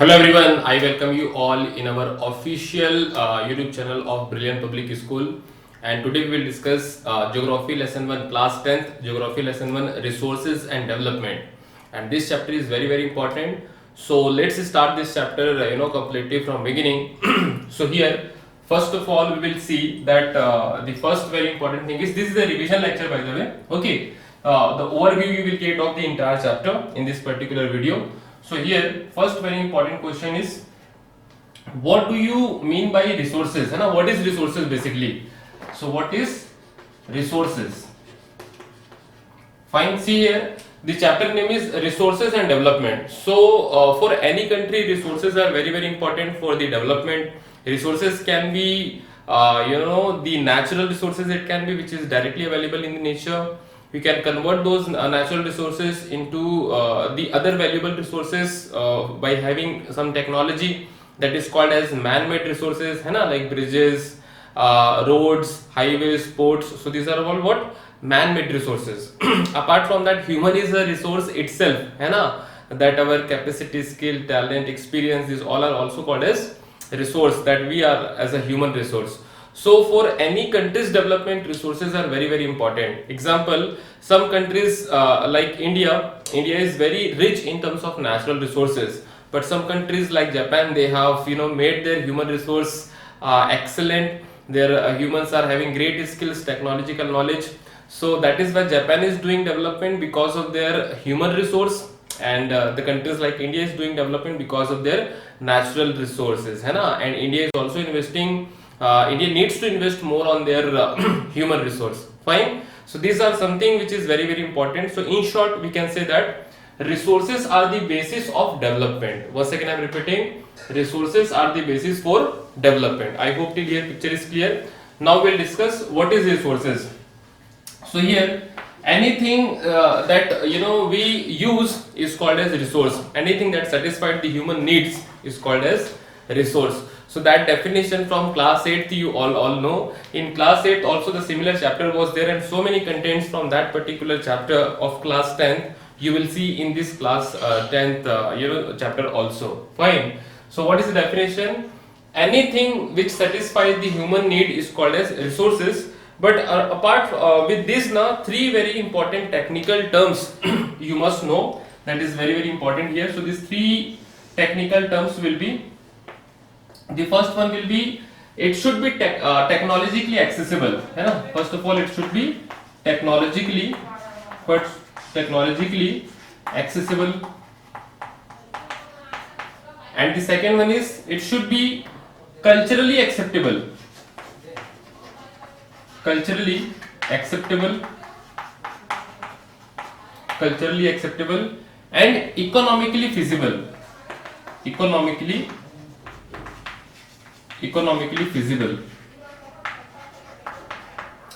Hello everyone, I welcome you all in our official YouTube channel of Brilliant Public School. And today we will discuss Geography Lesson 1 Class 10th, Geography Lesson 1 Resources and Development. And this chapter is very important. So let's start this chapter completely from beginning. So here, first of all, we will see that the first very important thing is this is a revision lecture, by the way. Okay, the overview you will get of the entire chapter in this particular video. So here, first very important question is, what do you mean by resources? है ना? What is resources basically? So what is resources? Fine. See here, the chapter name is resources and development. So for any country, resources are very important for the development. Resources can be the natural resources, it can be which is directly available in the nature. We can convert those natural resources into the other valuable resources by having some technology that is called as man-made resources, है ना, like bridges, roads, highways, ports. So these are all what man-made resources. Apart from that, human is a resource itself, है ना, that our capacity, skill, talent, experience, these all are also called as resource, that we are as a human resource. So for any country's development, resources are very important. Example, some countries like India is very rich in terms of natural resources, but some countries like Japan, they have made their human resource excellent. Their humans are having great skills, technological knowledge. So that is why Japan is doing development because of their human resource, and the countries like India is doing development because of their natural resources, है ना? And India is also investing. India needs to invest more on their human resource. Fine. So these are something which is very important. So in short, we can say that resources are the basis of development. Once again, I am repeating, resources are the basis for development. I hope till here picture is clear. Now we'll discuss what is resources. So here, anything that we use is called as resource. Anything that satisfies the human needs is called as resource. So that definition from class 8th you all know. In class 8th also the similar chapter was there, and so many contents from that particular chapter of class 10th you will see in this class 10th chapter also. Fine. So what is the definition? Anything which satisfies the human need is called as resources. But apart with this now, three very important technical terms you must know, that is very important here. So these three technical terms will be, the first one will be, it should be technologically accessible, है ना? First of all, it should be technologically accessible, and the second one is, it should be culturally acceptable, and economically feasible.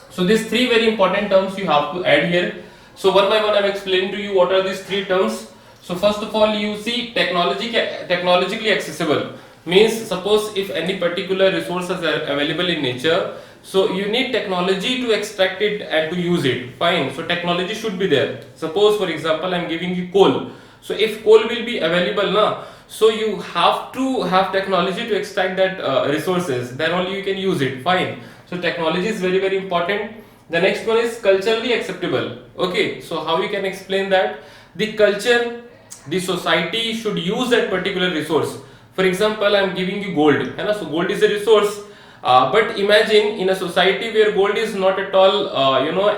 So these three very important terms you have to add here. So one by one I am explaining to you what are these three terms. So first of all, you see technologically accessible means, suppose if any particular resources are available in nature, so you need technology to extract it and to use it. Fine. So technology should be there. Suppose for example I am giving you coal. So if coal will be available now, so you have to have technology to extract that resources, then only you can use it. Fine. So technology is very important. The next one is culturally acceptable. Okay, so how you can explain that? The culture, the society should use that particular resource. For example, I am giving you gold, so gold is a resource, but imagine in a society where gold is not at all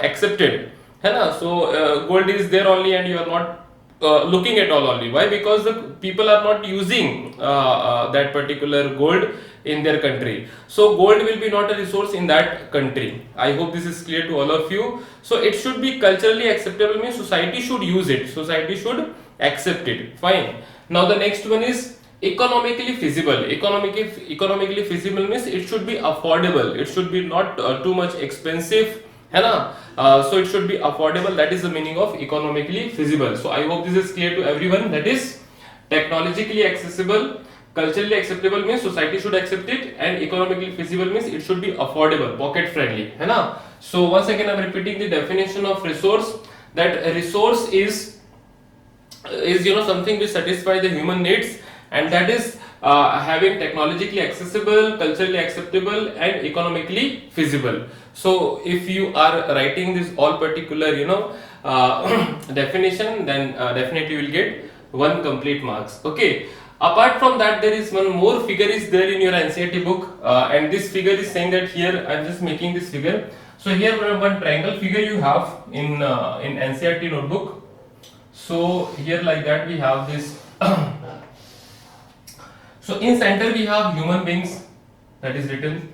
accepted, so gold is there only and you are not looking at all only. Why? Because the people are not using that particular gold in their country. So gold will be not a resource in that country. I hope this is clear to all of you. So it should be culturally acceptable, means society should use it, society should accept it. Fine. Now the next one is economically feasible. Economically feasible means it should be affordable, it should be not too much expensive, है ना? So it should be affordable. That is the meaning of economically feasible. So I hope this is clear to everyone. That is technologically accessible, culturally acceptable means society should accept it, and economically feasible means it should be affordable, pocket friendly, है ना? So once again I am repeating the definition of resource, that a resource is something which satisfies the human needs, and that is having technologically accessible, culturally acceptable, and economically feasible. So if you are writing this all particular, definition, then definitely you will get one complete marks. Okay. Apart from that, there is one more figure is there in your NCERT book, and this figure is saying that here I am just making this figure. So here one triangle figure you have in NCERT notebook. So here like that we have this. So in center we have human beings, that is written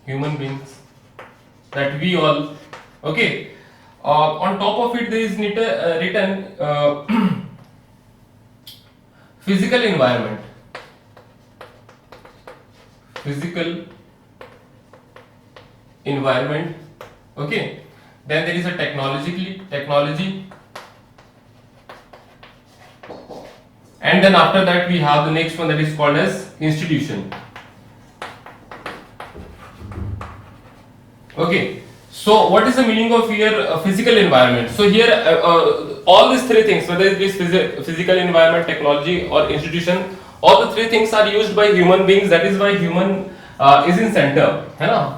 human beings, that we all. Okay. On top of it there is written physical environment. Physical environment. Okay. Then there is a technology, and then after that we have the next one that is called as institution. Okay. So what is the meaning of here physical environment? So here all these three things, whether it is physical environment, technology, or institution, all the three things are used by human beings. That is why human is in center.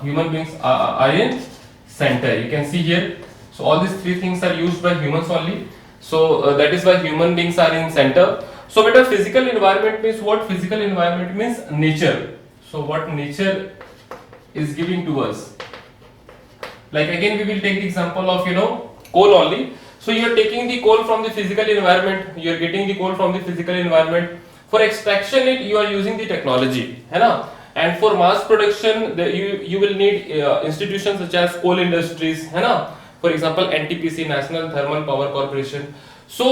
Human beings are in center. You can see here. So all these three things are used by humans only. So that is why human beings are in center. So better physical environment means what? Physical environment means nature. So what nature is giving to us. Like again we will take the example of coal only. So you are taking the coal from the physical environment, you are getting the coal from the physical environment. For extraction it you are using the technology, and for mass production you will need institutions such as coal industries, for example NTPC, National Thermal Power Corporation. So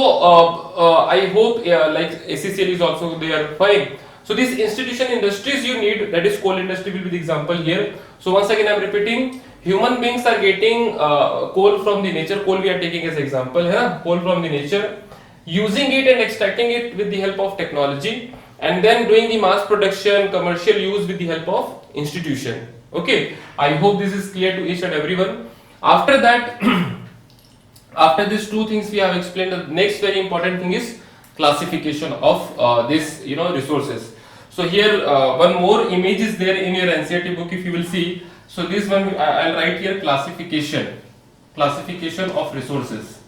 I hope like ACCL is also there, fine. So these institution industries you need, that is coal industry will be the example here. So once again I am repeating, human beings are getting coal from the nature. Coal we are taking as example, coal from the nature, using it and extracting it with the help of technology, and then doing the mass production, commercial use with the help of institution. Okay, I hope this is clear to each and everyone. After that, after these two things we have explained, the next very important thing is classification of this resources. So here one more image is there in your NCERT book, if you will see. So this one I'll write here classification of resources.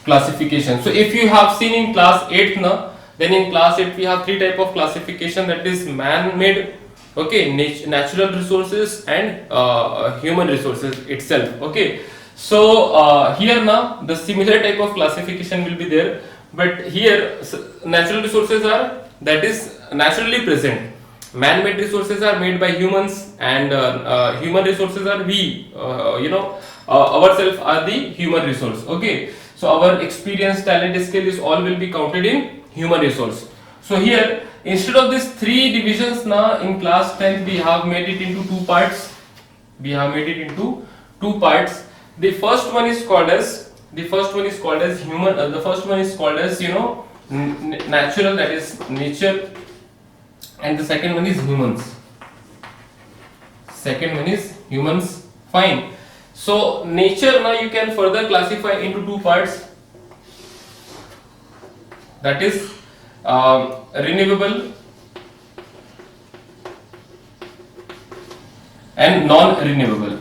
Classification. So if you have seen in class 8 now, then in class 8 we have three type of classification, that is man-made, okay, natural resources, and human resources itself. Okay. So here now the similar type of classification will be there, but here natural resources are, that is naturally present. Man-made resources are made by humans, and human resources are we, ourselves are the human resource. Okay, so our experience, talent, skill is all will be counted in human resource. So here instead of these three divisions now in class 10th we have made it into two parts. The first one is called as human. The first one is called as natural, that is nature, and the second one is humans. Fine. So nature now you can further classify into two parts, that is renewable and non-renewable.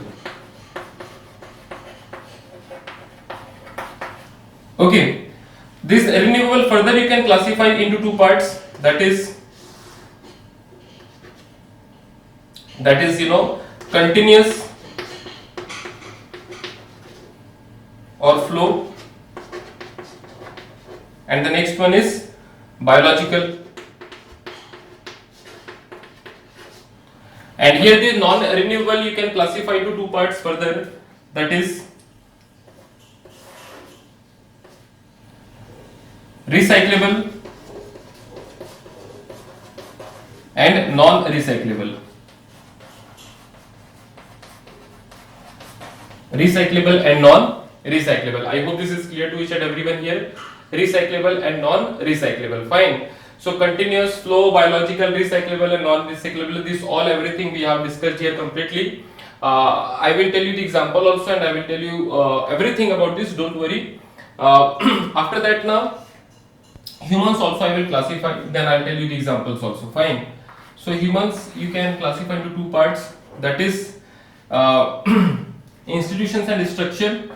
Okay, this renewable further you can classify into two parts, that is continuous or flow, and the next one is biological. And here the non-renewable you can classify into two parts further, that is recyclable and non-recyclable. Recyclable and non-recyclable. I hope this is clear to each and everyone here. Recyclable and non-recyclable. Fine. So continuous flow, biological, recyclable and non-recyclable, this all everything we have discussed here completely. I will tell you the example also, and I will tell you everything about this, don't worry. After that, now humans also I will classify, then I'll tell you the examples also. Fine. So humans you can classify into two parts, that is uh, institutions and structure.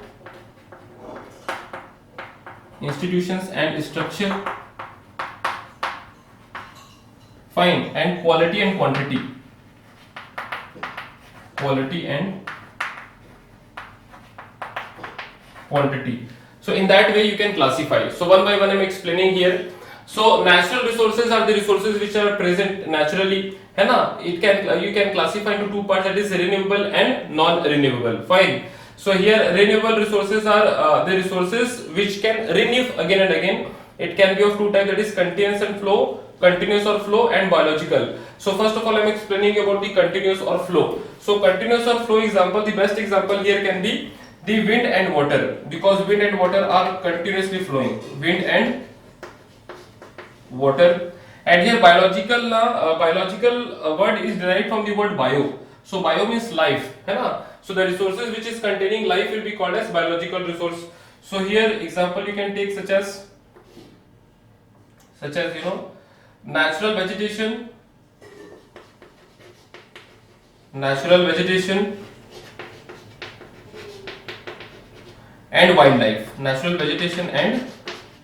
Institutions and structure. Fine. And quality and quantity. Quality and quantity. So in that way you can classify. So one by one I'm explaining here. So natural resources are the resources which are present naturally, है ना? It can you can classify into two parts, that is renewable and non-renewable. Fine. So here renewable resources are the resources which can renew again and again. It can be of two types, that is continuous and flow, continuous or flow, and biological. So first of all I'm explaining about the continuous or flow. So continuous or flow example, the best example here can be the wind and water, because wind and water are continuously flowing. Wind and water. And here biological word is derived from the word bio. So bio means life, है ना? So the resources which is containing life will be called as biological resource. So here example you can take such as you know, natural vegetation, and wildlife. Natural vegetation and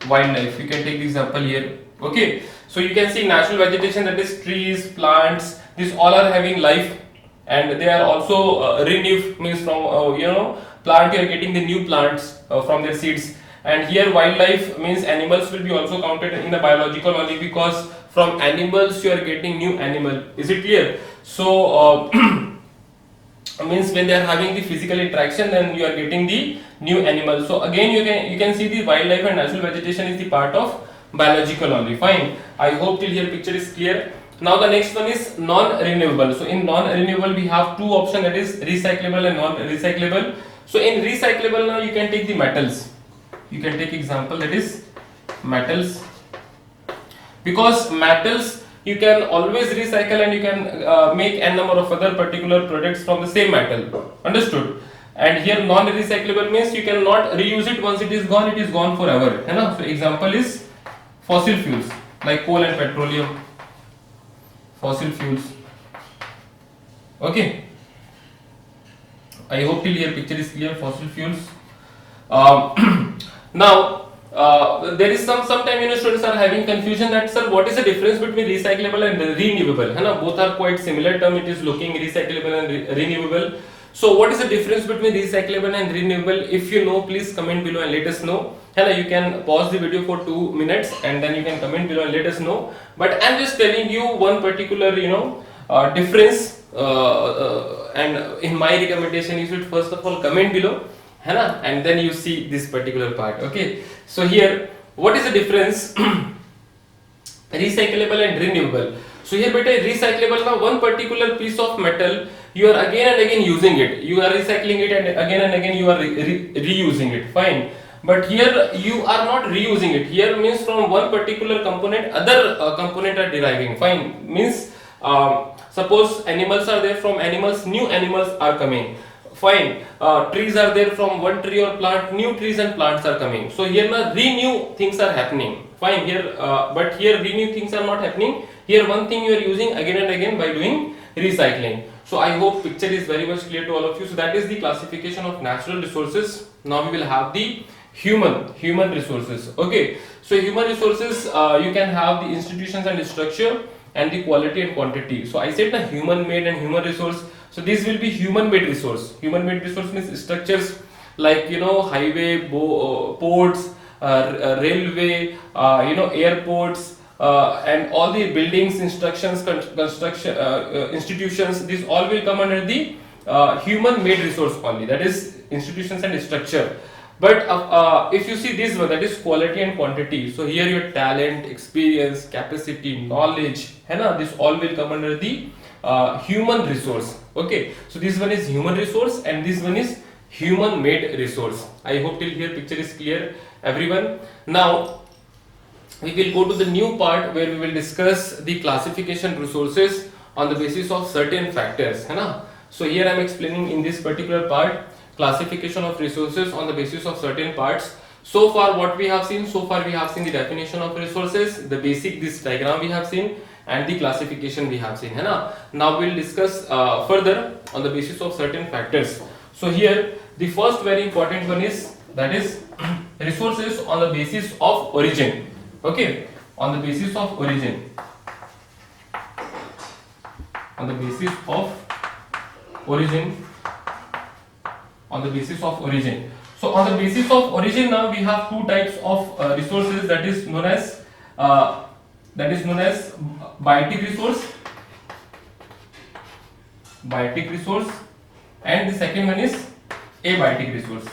wildlife, you can take the example here. Okay, so you can see natural vegetation, that is trees, plants, these all are having life, and they are also renewed, means from you know, plant you are getting the new plants from their seeds. And here wildlife means animals will be also counted in the biological only, because from animals you are getting new animal. Is it clear? So means when they are having the physical interaction, then you are getting the new animal. So again you can see the wildlife and natural vegetation is the part of biological only. Fine. I hope till here picture is clear. Now the next one is non-renewable. So in non-renewable we have two options, that is recyclable and non-recyclable. So in recyclable, now you can take the metals. You can take example, that is metals, because metals you can always recycle and you can make n number of other particular products from the same metal. Understood? And here non-recyclable means you cannot reuse it. Once it is gone forever. है ना? So example is fossil fuels like coal and petroleum. Fossil fuels. Okay. I hope till here picture is clear. Fossil fuels. Now there is sometime, you know, students are having confusion that, sir, what is the difference between recyclable and renewable? है ना? Both are quite similar term. It is looking recyclable and renewable. So what is the difference between recyclable and renewable? If you know, please comment below and let us know. है ना? You can pause the video for 2 minutes and then you can comment below and let us know. But I'm just telling you one particular, you know, difference. And in my recommendation, you should first of all comment below, है ना? And then you see this particular part. Okay. So here, what is the difference? Recyclable and renewable. So here, beta, recyclable, now one particular piece of metal, you are again and again using it. You are recycling it and again you are reusing it. Fine. But here you are not reusing it. Here means from one particular component, other component are deriving. Fine. Means suppose animals are there, from animals new animals are coming. Fine. Trees are there, from one tree or plant new trees and plants are coming. So here now renew things are happening. Fine. Here but here renew things are not happening. Here one thing you are using again and again by doing recycling. So I hope picture is very much clear to all of you. So that is the classification of natural resources. Now we will have the human resources. Okay. So human resources, you can have the institutions and structure and the quality and quantity. So I said the human made and human resource. So this will be human made resource. Human made resource means structures like, you know, highway, ports, railway, you know, airports, and all the buildings, construction, institutions. These all will come under the human made resource only. That is institutions and structure. But if you see this one, that is quality and quantity. So here your talent, experience, capacity, knowledge, है ना? This all will come under the human resource. Okay. So this one is human resource and this one is human made resource. I hope till here picture is clear, everyone. Now we will go to the new part where we will discuss the classification resources on the basis of certain factors, है ना? So here I am explaining in this particular part classification of resources on the basis of certain parts. So far what we have seen, the definition of resources, the basic this diagram we have seen, and the classification we have seen, है ना. Now we'll discuss further on the basis of certain factors. So here the first very important one is, that is resources on the basis of origin. Okay, on the basis of origin. On the basis of origin. On the basis of origin. So on the basis of origin, now we have two types of resources, that is known as biotic resource, and the second one is abiotic resource.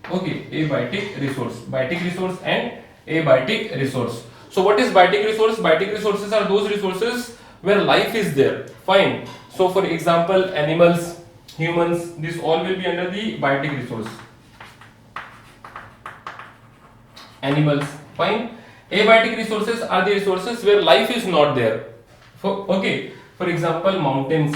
Okay, abiotic resource and abiotic resource. So what is biotic resource? Biotic resources are those resources where life is there. Fine. So for example, animals, humans, this all will be under the biotic resource. Animals, fine. Abiotic resources are the resources where life is not there. For example, mountains.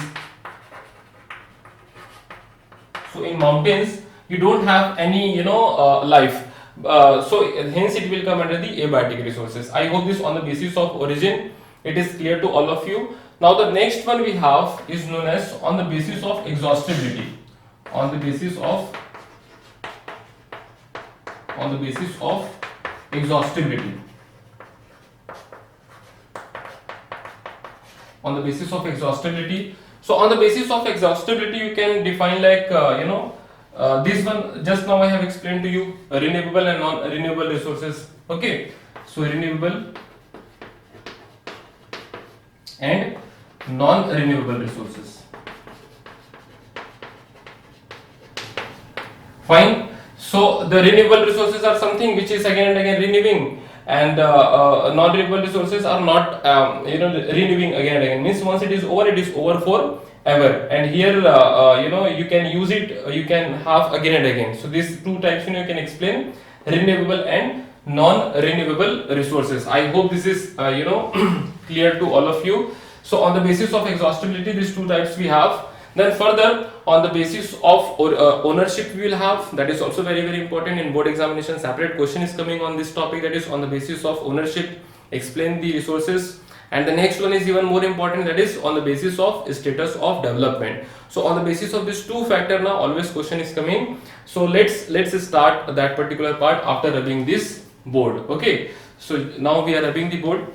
So in mountains you don't have any life. So hence it will come under the abiotic resources. I hope this on the basis of origin it is clear to all of you. Now the next one we have is known as on the basis of exhaustibility. On the basis of exhaustibility. On the basis of exhaustibility. So on the basis of exhaustibility you can define like this one just now I have explained to you, renewable and non-renewable resources. Okay, so renewable and non-renewable resources. Fine. So the renewable resources are something which is again and again renewing, and non-renewable resources are not renewing again and again. Means once it is over for ever. And here you can use it, you can have again and again. So these two types you can explain, renewable and non-renewable resources. I hope this is clear to all of you. So on the basis of exhaustibility, these two types we have. Then further on the basis of ownership we will have, that is also very very important. In board examination separate question is coming on this topic, that is on the basis of ownership, explain the resources. And the next one is even more important, that is on the basis of status of development. So on the basis of these two factor now always question is coming. So let's start that particular part after rubbing this board. Okay, so now we are rubbing the board.